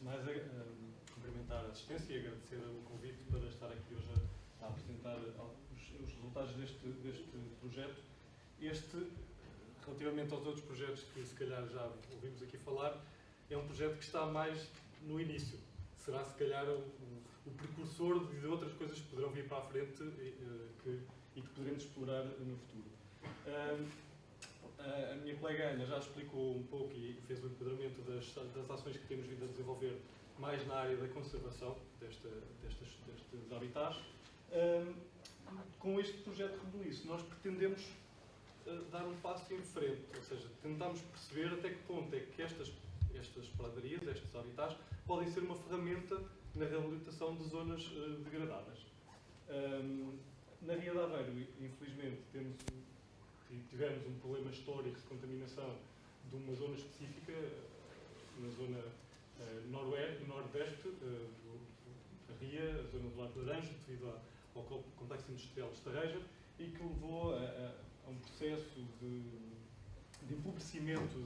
mais, cumprimentar a assistência e agradecer o convite para estar aqui hoje a apresentar os resultados deste projeto. Relativamente aos outros projetos que se calhar já ouvimos aqui falar, é um projeto que está mais no início. Será se calhar o precursor de outras coisas que poderão vir para a frente e que poderemos explorar no futuro. A minha colega Ana já explicou um pouco e fez o enquadramento das ações que temos vindo a desenvolver mais na área da conservação destes habitats. Com este projeto Rebuliço, nós pretendemos dar um passo em frente, ou seja, tentamos perceber até que ponto é que estas pradarias, estes habitats, podem ser uma ferramenta na reabilitação de zonas degradadas. Na Ria de Aveiro, infelizmente, tivemos um problema histórico de contaminação de uma zona específica, na zona nordeste da Ria, a zona do Largo de Laranja, devido ao complexo industrial de Estarreja, e que levou a um processo de empobrecimento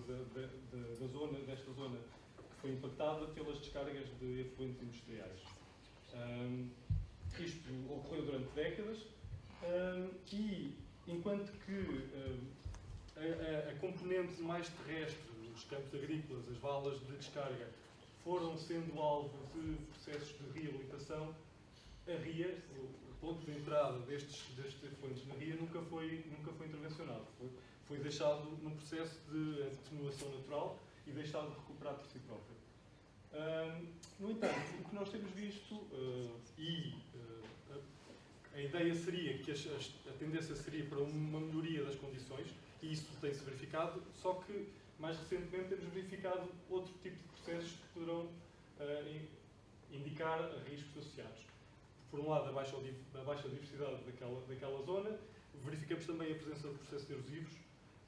desta zona que foi impactada pelas descargas de efluentes industriais. Isto ocorreu durante décadas e, enquanto que a componente mais terrestre, os campos agrícolas, as valas de descarga, foram sendo alvo de processos de reabilitação, a Ria, o ponto de entrada destes efluentes na Ria, nunca foi intervencionado. Foi deixado num processo de atenuação natural e deixado de recuperar por si próprio. No entanto, o que nós temos visto, a ideia seria que a tendência seria para uma melhoria das condições, e isso tem-se verificado, só que mais recentemente temos verificado outro tipo de processos que poderão indicar riscos associados. Por um lado, a baixa diversidade daquela zona, verificamos também a presença de processos erosivos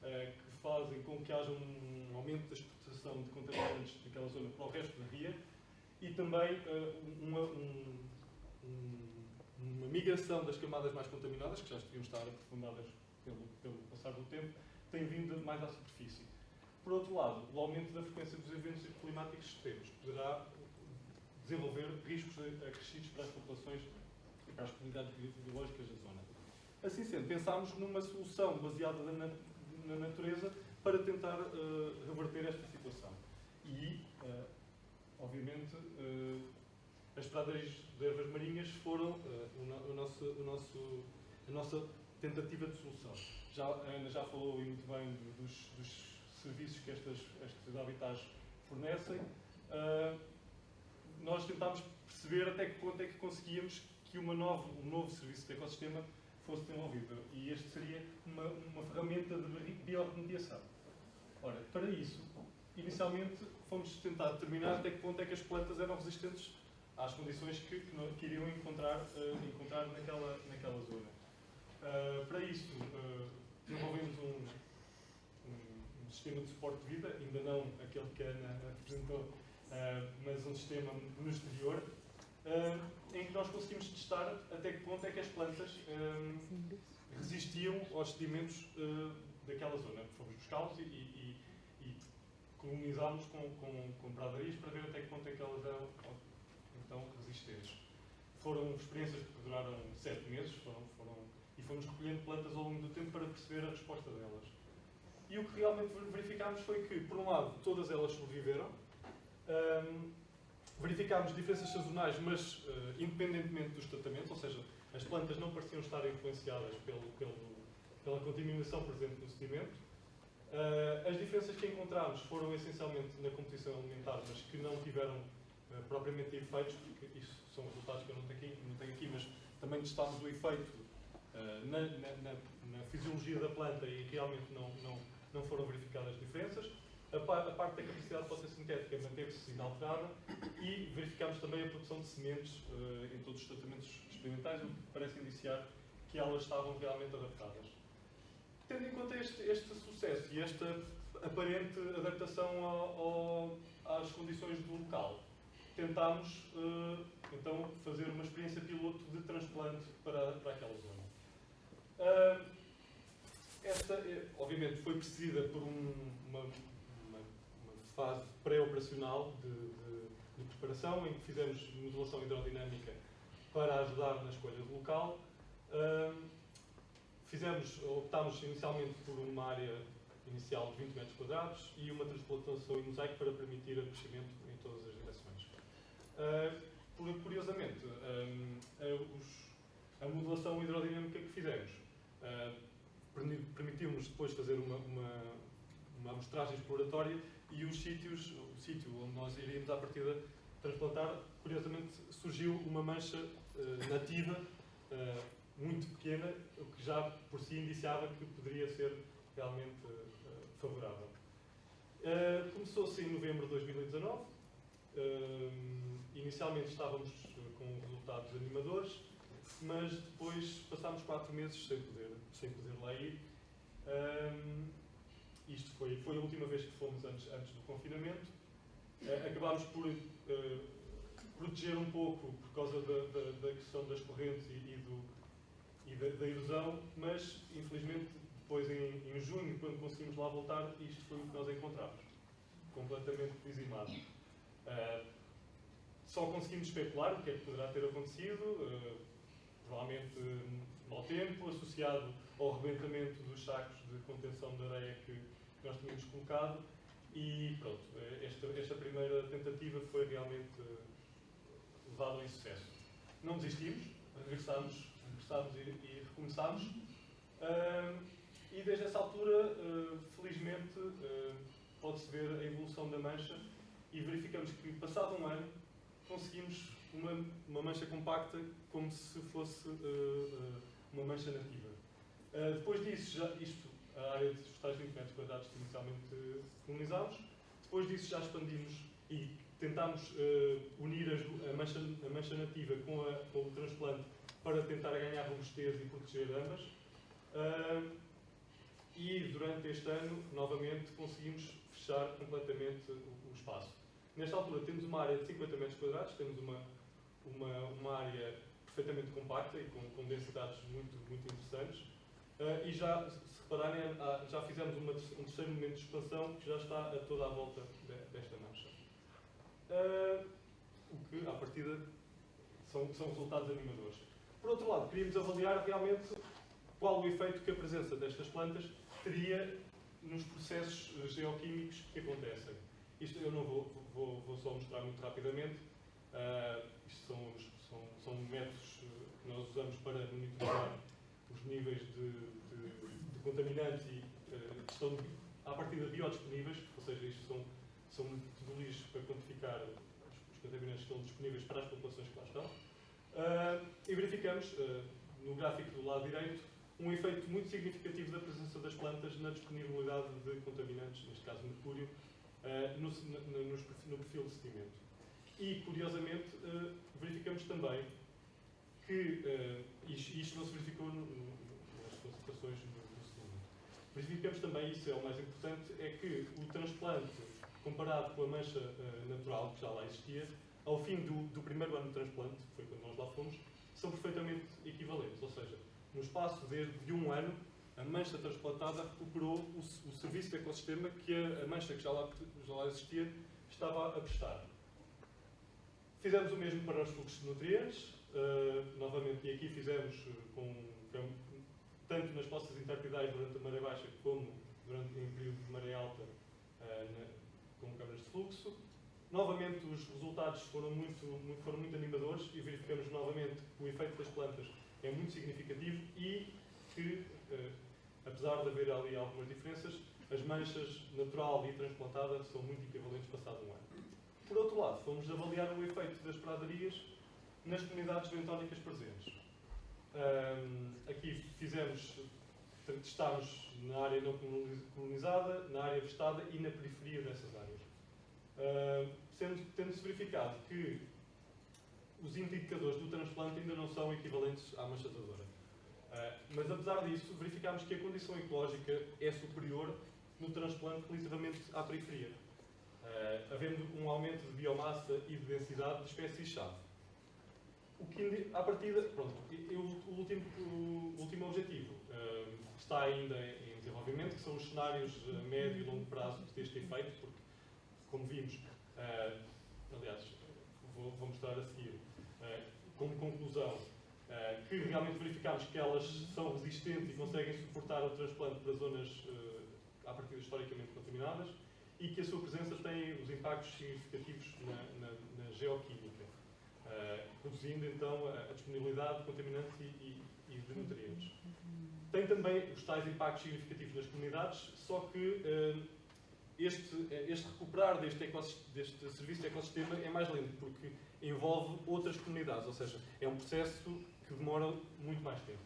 que fazem com que haja um aumento da exportação de contaminantes daquela zona para o resto da Ria e também uma migração das camadas mais contaminadas, que já deviam estar aprofundadas pelo passar do tempo, tem vindo mais à superfície. Por outro lado, o aumento da frequência dos eventos climáticos extremos poderá desenvolver riscos acrescidos para as populações e para as comunidades biológicas da zona. Assim sendo, pensámos numa solução baseada na natureza para tentar reverter esta situação. E, obviamente, as pradarias de ervas marinhas foram a nossa tentativa de solução. A Ana já falou muito bem dos serviços que estes habitats fornecem. Nós tentámos perceber até que ponto é que conseguíamos que um novo serviço de ecossistema fosse desenvolvido. E este seria uma ferramenta de biorremediação. Ora, para isso, inicialmente fomos tentar determinar até que ponto é que as plantas eram resistentes às condições que iriam encontrar naquela zona. Para isso, desenvolvemos um sistema de suporte de vida, ainda não aquele que a Ana apresentou, mas um sistema no exterior, em que nós conseguimos testar até que ponto é que as plantas resistiam aos sedimentos daquela zona. Fomos buscá-los e colonizámos com pradarias para ver até que ponto é que elas eram então resistentes. Foram experiências que duraram 7 meses e fomos recolhendo plantas ao longo do tempo para perceber a resposta delas. E o que realmente verificámos foi que, por um lado, todas elas sobreviveram. Verificámos diferenças sazonais, mas independentemente dos tratamentos, ou seja, as plantas não pareciam estar influenciadas pela contaminação presente no sedimento. As diferenças que encontramos foram essencialmente na composição alimentar, mas que não tiveram propriamente efeitos, porque isso são resultados que eu não tenho aqui, mas também testámos o efeito na fisiologia da planta e realmente não foram verificadas diferenças. A parte da capacidade fotossintética manteve-se inalterada e verificámos também a produção de sementes em todos os tratamentos experimentais, o que parece indiciar que elas estavam realmente adaptadas. Tendo em conta este sucesso e esta aparente adaptação às condições do local, tentámos então fazer uma experiência piloto de transplante para aquela zona. Esta, obviamente, foi precedida por uma fase pré-operacional de aproximação, em que fizemos modelação hidrodinâmica para ajudar na escolha do local. Optámos inicialmente por uma área inicial de 20 metros quadrados e uma transplantação em mosaico para permitir o crescimento em todas as direções. Curiosamente, a modelação hidrodinâmica que fizemos permitiu-nos depois fazer uma amostragem exploratória e o sítio onde nós iríamos à partida transplantar, curiosamente surgiu uma mancha nativa muito pequena, o que já por si indiciava que poderia ser realmente favorável. Começou-se em novembro de 2019. Inicialmente estávamos com resultados animadores, mas depois passámos 4 meses sem poder lá ir. Isto foi a última vez que fomos antes do confinamento. Acabámos por proteger um pouco por causa da questão das correntes e da erosão, mas infelizmente depois em junho, quando conseguimos lá voltar, isto foi o que nós encontramos, completamente dizimado. Só conseguimos especular o que é que poderá ter acontecido, provavelmente mau tempo, associado ao rebentamento dos sacos de contenção de areia que nós tínhamos colocado, e pronto, esta primeira tentativa foi realmente levada ao insucesso. Não desistimos, regressámos e recomeçámos, e desde essa altura, felizmente, pode-se ver a evolução da mancha e verificamos que, passado um ano, conseguimos uma mancha compacta como se fosse uma mancha nativa. Depois disso, a área dos tais 20 metros quadrados que inicialmente colonizámos, depois disso já expandimos e tentámos unir a mancha nativa com o transplante para tentar ganhar robustez e proteger ambas. E durante este ano, novamente, conseguimos fechar completamente o espaço. Nesta altura temos uma área de 50 metros quadrados, temos uma área perfeitamente compacta e com densidades muito interessantes. E já, se repararem, já fizemos um terceiro momento de expansão que já está a toda a volta desta mancha. O que, à partida, são resultados animadores. Por outro lado, queríamos avaliar realmente qual o efeito que a presença destas plantas teria nos processos geoquímicos que acontecem. Isto eu não vou só mostrar muito rapidamente. Isto são métodos que nós usamos para monitorar os níveis de contaminantes e que estão, à partida, biodisponíveis, ou seja, isto são metodologias para quantificar os contaminantes que estão disponíveis para as populações que lá estão. E verificamos, no gráfico do lado direito, um efeito muito significativo da presença das plantas na disponibilidade de contaminantes, neste caso mercúrio, no perfil de sedimento. E, curiosamente, verificamos também que isto não se verificou nas concentrações do sedimento. Verificamos também, isso é o mais importante, é que o transplante, comparado com a mancha natural que já lá existia, ao fim do primeiro ano de transplante, que foi quando nós lá fomos, são perfeitamente equivalentes. Ou seja, no espaço de um ano, a mancha transplantada recuperou o serviço de ecossistema que a mancha que já lá existia estava a prestar. Fizemos o mesmo para os fluxos de nutrientes, novamente, e aqui fizemos tanto nas poças intertidais durante a maré baixa como em período de maré alta com câmaras de fluxo. Novamente, os resultados foram muito animadores e verificamos novamente que o efeito das plantas é muito significativo e que, apesar de haver ali algumas diferenças, as manchas natural e transplantada são muito equivalentes passado um ano. Por outro lado, fomos avaliar o efeito das pradarias nas comunidades bentónicas presentes. Aqui testámos na área não colonizada, na área vestada e na periferia dessas áreas. Tendo-se verificado que os indicadores do transplante ainda não são equivalentes à mancha asadora. Mas, apesar disso, verificámos que a condição ecológica é superior no transplante relativamente à periferia, havendo um aumento de biomassa e de densidade de espécies-chave. O que, à partida, pronto, o último objetivo está ainda em desenvolvimento, que são os cenários a médio e longo prazo deste efeito, porque, como vimos, aliás, vou mostrar a seguir. Como conclusão, que realmente verificámos que elas são resistentes e conseguem suportar o transplante para zonas à partida historicamente contaminadas e que a sua presença tem os impactos significativos na geoquímica, reduzindo então a disponibilidade de contaminantes e de nutrientes. Tem também os tais impactos significativos nas comunidades, só que este recuperar deste serviço de ecossistema é mais lento, porque envolve outras comunidades, ou seja, é um processo que demora muito mais tempo.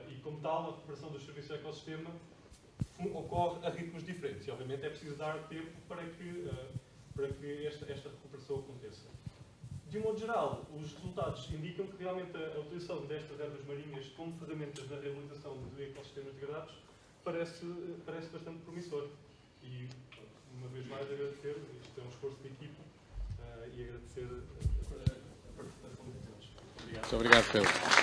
E como tal, a recuperação dos serviços de ecossistema ocorre a ritmos diferentes e, obviamente, é preciso dar tempo para que esta recuperação aconteça. De um modo geral, os resultados indicam que realmente a utilização destas ervas marinhas como ferramentas na reabilitação de ecossistemas degradados parece bastante promissor. E, uma vez mais, agradecer, isto é um esforço de equipa, e agradecer a participação de todos. Obrigado. Muito obrigado, Pedro.